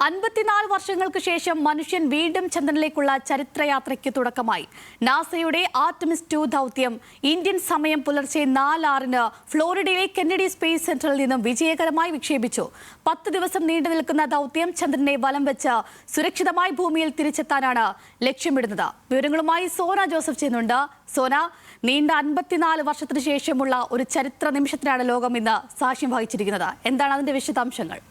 54 വർഷങ്ങൾക്ക് ശേഷം മനുഷ്യൻ വീണ്ടും ചന്ദ്രനിലേക്കുള്ള ചരിത്രയാത്രയ്ക്ക് തുടക്കമായി. നാസയുടെ ആർടെമിസ് 2 ദൗത്യം ഇന്ത്യൻ സമയം പുലർച്ചെ 4:06-ന് ഫ്ലോറിഡയിലെ കെന്നഡി സ്പേസ് സെന്ററിൽ നിന്നും വിജയകരമായി വിക്ഷേപിച്ചു. 10 ദിവസം നീണ്ടു നിൽക്കുന്ന ദൗത്യം ചന്ദ്രനെ വലം വെച്ച് സുരക്ഷിതമായി ഭൂമിയിൽ തിരിച്ചെത്താനാണ് ലക്ഷ്യമിടുന്നത്. വിവരങ്ങളുമായി സോന ജോസഫ് ചെയ്യുന്നുണ്ട്. സോന, നീണ്ട 54 വർഷത്തിന് ശേഷമുള്ള ഒരു ചരിത്ര നിമിഷത്തിനാണ് ലോകം ഇന്ന് സാക്ഷ്യം വഹിച്ചിരിക്കുന്നത്. എന്താണ് അതിന്റെ വിശദാംശങ്ങൾ?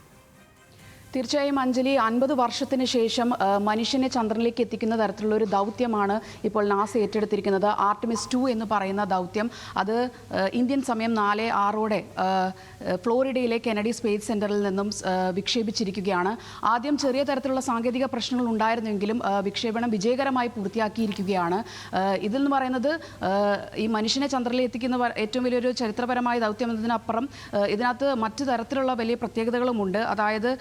തീർച്ചയായും അഞ്ജലി, 50 വർഷത്തിന് ശേഷം മനുഷ്യനെ ചന്ദ്രനിലേക്ക് എത്തിക്കുന്ന തരത്തിലുള്ള ഒരു ദൗത്യമാണ് ഇപ്പോൾ നാസ ഏറ്റെടുത്തിരിക്കുന്നത്. ആർടെമിസ് 2 എന്ന് പറയുന്ന ദൗത്യം അത് ഇന്ത്യൻ സമയം 4:06-ഓടെ ഫ്ലോറിഡയിലെ കെന്നഡി സ്പേസ് സെന്ററിൽ നിന്നും വിക്ഷേപിച്ചിരിക്കുകയാണ്. ആദ്യം ചെറിയ തരത്തിലുള്ള സാങ്കേതിക പ്രശ്നങ്ങൾ ഉണ്ടായിരുന്നെങ്കിലും വിക്ഷേപണം വിജയകരമായി പൂർത്തിയാക്കിയിരിക്കുകയാണ്. ഇതെന്ന് പറയുന്നത് ഈ മനുഷ്യനെ ചന്ദ്രനിൽ എത്തിക്കുന്ന ഏറ്റവും വലിയൊരു ചരിത്രപരമായ ദൗത്യം എന്നതിനപ്പുറം ഇതിനകത്ത് മറ്റു തരത്തിലുള്ള വലിയ പ്രത്യേകതകളുമുണ്ട്. അതായത്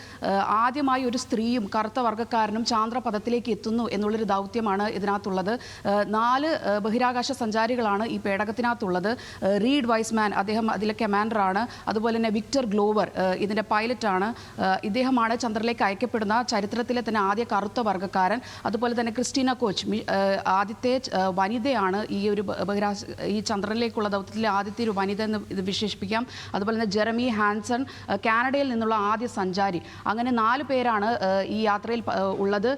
ആദ്യമായി ഒരു സ്ത്രീയും കറുത്ത വർഗ്ഗക്കാരനും ചാന്ദ്രപഥത്തിലേക്ക് എത്തുന്നു എന്നുള്ളൊരു ദൗത്യമാണ് ഇതിനകത്തുള്ളത്. 4 ബഹിരാകാശ സഞ്ചാരികളാണ് ഈ പേടകത്തിനകത്തുള്ളത്. റീഡ് വൈസ്മാൻ, അദ്ദേഹം അതിലെ കമാൻഡറാണ്. അതുപോലെ തന്നെ വിക്ടർ ഗ്ലോവർ ഇതിൻ്റെ പൈലറ്റാണ്. ഇദ്ദേഹമാണ് ചന്ദ്രനിലേക്ക് അയക്കപ്പെടുന്ന ചരിത്രത്തിലെ തന്നെ ആദ്യ കറുത്ത വർഗ്ഗക്കാരൻ. അതുപോലെ തന്നെ ക്രിസ്റ്റീന കോച്ച് ആദ്യത്തെ വനിതയാണ്. ഈ ചന്ദ്രനിലേക്കുള്ള ദൗത്യത്തിലെ ആദ്യത്തെ ഒരു വനിത എന്ന് ഇത് വിശേഷിപ്പിക്കാം. അതുപോലെ തന്നെ ജെറമി ഹാൻസൺ, കാനഡയിൽ നിന്നുള്ള ആദ്യ സഞ്ചാരി. അങ്ങനെ 4 പേരാണ് ഈ യാത്രയിൽ ഉള്ളത്.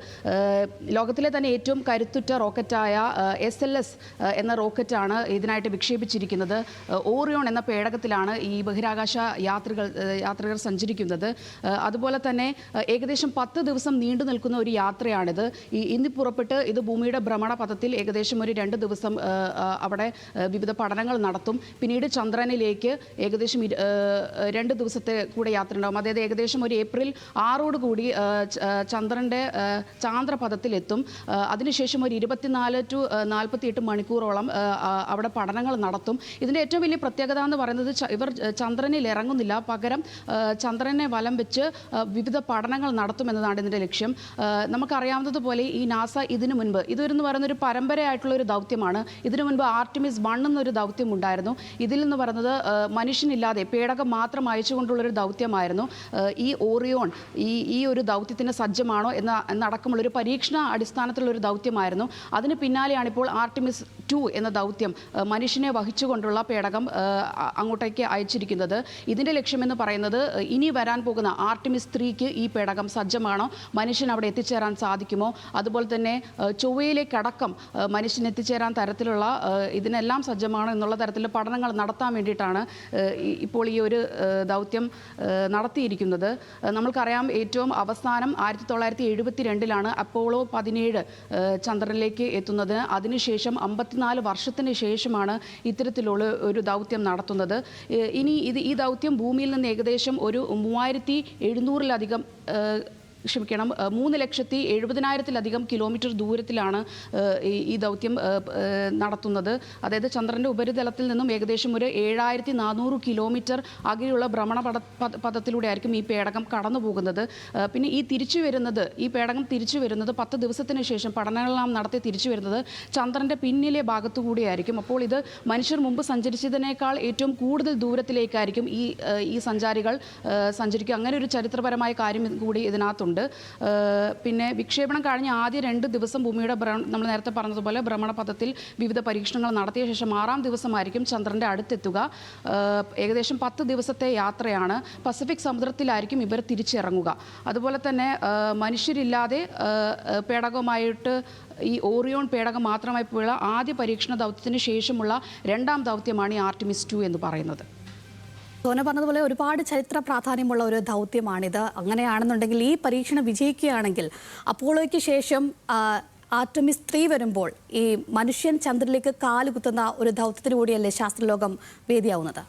ലോകത്തിലെ തന്നെ ഏറ്റവും കരുത്തുറ്റ റോക്കറ്റായ SLS എന്ന റോക്കറ്റാണ് ഇതിനായിട്ട് വിക്ഷേപിച്ചിരിക്കുന്നത്. ഓറിയോൺ എന്ന പേടകത്തിലാണ് ഈ ബഹിരാകാശ യാത്രികർ സഞ്ചരിക്കുന്നത്. അതുപോലെ തന്നെ ഏകദേശം 10 ദിവസം നീണ്ടു നിൽക്കുന്ന ഒരു യാത്രയാണിത്. ഇന്ന് പുറപ്പെട്ട് ഇത് ഭൂമിയുടെ ഭ്രമണപഥത്തിൽ ഏകദേശം ഒരു 2 ദിവസം അവിടെ വിവിധ പഠനങ്ങൾ നടത്തും. പിന്നീട് ചന്ദ്രനിലേക്ക് ഏകദേശം 2 ദിവസത്തെ കൂടെ യാത്ര ഉണ്ടാകും. അതായത് ഏകദേശം ഒരു ഏപ്രിൽ 6-ഓടുകൂടി ചന്ദ്രൻ്റെ ചാന്ദ്രപഥത്തിലെത്തും. അതിനുശേഷം ഒരു 24 to 48 മണിക്കൂറോളം അവിടെ പഠനങ്ങൾ നടത്തും. ഇതിൻ്റെ ഏറ്റവും വലിയ പ്രത്യേകത എന്ന് പറയുന്നത് ഇവർ ചന്ദ്രനിൽ ഇറങ്ങുന്നില്ല, പകരം ചന്ദ്രനെ വലം വെച്ച് വിവിധ പഠനങ്ങൾ നടത്തുമെന്നതാണ് ഇതിൻ്റെ ലക്ഷ്യം. നമുക്കറിയാവുന്നതുപോലെ ഈ നാസ ഇതിനു മുൻപ് ഇതെന്ന് പറയുന്നൊരു പരമ്പരയായിട്ടുള്ള ഒരു ദൗത്യമാണ്. ഇതിനു മുൻപ് ആർടെമിസ് 1 എന്നൊരു ദൗത്യം ഉണ്ടായിരുന്നു. ഇതിൽ നിന്ന് പറയുന്നത് മനുഷ്യനില്ലാതെ പേടകം മാത്രം അയച്ചുകൊണ്ടുള്ളൊരു ദൗത്യമായിരുന്നു. ഈ ഓറിയോൺ ഈ ഒരു ദൗത്യത്തിന് സജ്ജമാണോ എന്നടക്കമുള്ളൊരു പരീക്ഷണ അടിസ്ഥാനത്തിലുള്ളൊരു ദൗത്യമായിരുന്നു. അതിന് പിന്നാലെയാണ് ഇപ്പോൾ ആർടെമിസ് 2 എന്ന ദൗത്യം മനുഷ്യനെ വഹിച്ചുകൊണ്ടുള്ള പേടകം അങ്ങോട്ടേക്ക് അയച്ചിരിക്കുന്നത്. ഇതിൻ്റെ ലക്ഷ്യമെന്ന് പറയുന്നത് ഇനി വരാൻ പോകുന്ന ആർടെമിസ് 3ക്ക് ഈ പേടകം സജ്ജമാണോ, മനുഷ്യൻ അവിടെ എത്തിച്ചേരാൻ സാധിക്കുമോ, അതുപോലെ തന്നെ ചൊവ്വയിലേക്കടക്കം മനുഷ്യൻ എത്തിച്ചേരാൻ തരത്തിലുള്ള ഇതിനെല്ലാം സജ്ജമാണോ എന്നുള്ള തരത്തിലുള്ള പഠനങ്ങൾ നടത്താൻ വേണ്ടിയിട്ടാണ് ഇപ്പോൾ ഈ ഒരു ദൗത്യം നടത്തിയിരിക്കുന്നത്. നമ്മൾക്കറിയാം, ഏറ്റവും അവസാനം 1972-ലാണ് അപ്പോളോ 17 ചന്ദ്രനിലേക്ക് എത്തുന്നത്. അതിനുശേഷം 54 വർഷത്തിന് ശേഷമാണ് ഇത്തരത്തിലുള്ള ഒരു ദൗത്യം നടത്തുന്നത്. ഇനി ഈ ദൗത്യം ഭൂമിയിൽ നിന്ന് ഏകദേശം ഒരു 3700-ലധികം 3,70,000-ലധികം കിലോമീറ്റർ ദൂരത്തിലാണ് ഈ ദൗത്യം നടത്തുന്നത്. അതായത് ചന്ദ്രൻ്റെ ഉപരിതലത്തിൽ നിന്നും ഏകദേശം ഒരു 7,400 കിലോമീറ്റർ അകലെയുള്ള ഭ്രമണപഥത്തിലൂടെ ആയിരിക്കും ഈ പേടകം കടന്നു പോകുന്നത്. പിന്നെ ഈ പേടകം തിരിച്ചു വരുന്നത് 10 ദിവസത്തിന് ശേഷം പഠനങ്ങളെല്ലാം നടത്തി തിരിച്ചു വരുന്നത് ചന്ദ്രൻ്റെ പിന്നിലെ ഭാഗത്തു കൂടിയായിരിക്കും. അപ്പോൾ ഇത് മനുഷ്യർ മുമ്പ് സഞ്ചരിച്ചതിനേക്കാൾ ഏറ്റവും കൂടുതൽ ദൂരത്തിലേക്കായിരിക്കും ഈ സഞ്ചാരികൾ സഞ്ചരിക്കുക. അങ്ങനെ ഒരു ചരിത്രപരമായ കാര്യം കൂടി ഇതിനകത്തുണ്ട്. പിന്നെ വിക്ഷേപണം കഴിഞ്ഞ ആദ്യ 2 ദിവസം ഭൂമിയുടെ നമ്മൾ നേരത്തെ പറഞ്ഞതുപോലെ ഭ്രമണപഥത്തിൽ വിവിധ പരീക്ഷണങ്ങൾ നടത്തിയ ശേഷം 6-ാം ദിവസമായിരിക്കും ചന്ദ്രൻ്റെ അടുത്തെത്തുക. ഏകദേശം 10 ദിവസത്തെ യാത്രയാണ്. പസഫിക് സമുദ്രത്തിലായിരിക്കും ഇവർ തിരിച്ചിറങ്ങുക. അതുപോലെ തന്നെ മനുഷ്യരില്ലാതെ പേടകവുമായിട്ട് ഈ ഓറിയോൺ പേടകം മാത്രമായി പോയുള്ള ആദ്യ പരീക്ഷണ ദൗത്യത്തിന് ശേഷമുള്ള 2ാം ദൗത്യമാണ് ഈ ആർടെമിസ് 2 എന്ന് പറയുന്നത്. സോന പറഞ്ഞതുപോലെ ഒരുപാട് ചരിത്ര പ്രാധാന്യമുള്ള ഒരു ദൗത്യമാണിത്. അങ്ങനെയാണെന്നുണ്ടെങ്കിൽ ഈ പരീക്ഷണം വിജയിക്കുകയാണെങ്കിൽ അപ്പോളോയ്ക്ക് ശേഷം ആർടെമിസ് 3 വരുമ്പോൾ ഈ മനുഷ്യൻ ചന്ദ്രനിലേക്ക് കാലുകുത്തുന്ന ഒരു ദൗത്യത്തിന് കൂടിയല്ലേ ശാസ്ത്രലോകം വേദിയാവുന്നത്?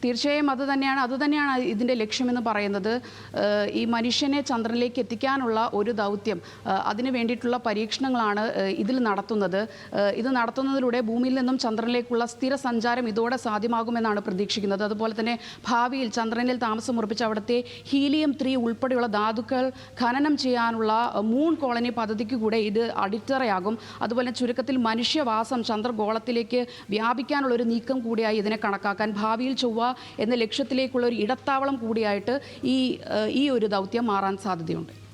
തീർച്ചയായും അതുതന്നെയാണ് ഇതിൻ്റെ ലക്ഷ്യമെന്ന് പറയുന്നത്. ഈ മനുഷ്യനെ ചന്ദ്രനിലേക്ക് എത്തിക്കാനുള്ള ഒരു ദൗത്യം, അതിന് വേണ്ടിയിട്ടുള്ള പരീക്ഷണങ്ങളാണ് ഇതിൽ നടത്തുന്നത്. ഇത് നടത്തുന്നതിലൂടെ ഭൂമിയിൽ നിന്നും ചന്ദ്രനിലേക്കുള്ള സ്ഥിര സഞ്ചാരം ഇതോടെ സാധ്യമാകുമെന്നാണ് പ്രതീക്ഷിക്കുന്നത്. അതുപോലെ തന്നെ ഭാവിയിൽ ചന്ദ്രനിൽ താമസമുറപ്പിച്ച അവിടുത്തെ ഹീലിയം 3 ഉൾപ്പെടെയുള്ള ധാതുക്കൾ ഖനനം ചെയ്യാനുള്ള മൂൺ കോളനി പദ്ധതിക്ക് കൂടെ ഇത് അടിത്തറയാകും. അതുപോലെ ചുരുക്കത്തിൽ മനുഷ്യവാസം ചന്ദ്രഗോളത്തിലേക്ക് വ്യാപിക്കാനുള്ള ഒരു നീക്കം കൂടിയായി ഇതിനെ കണക്കാക്കാൻ ഭാവിയിൽ ചൊവ്വ എന്ന ലക്ഷ്യത്തിലേക്കുള്ള ഒരു ഇടത്താവളം കൂടിയായിട്ട് ഈ ഒരു ദൗത്യം മാറാൻ സാധ്യതയുണ്ട്.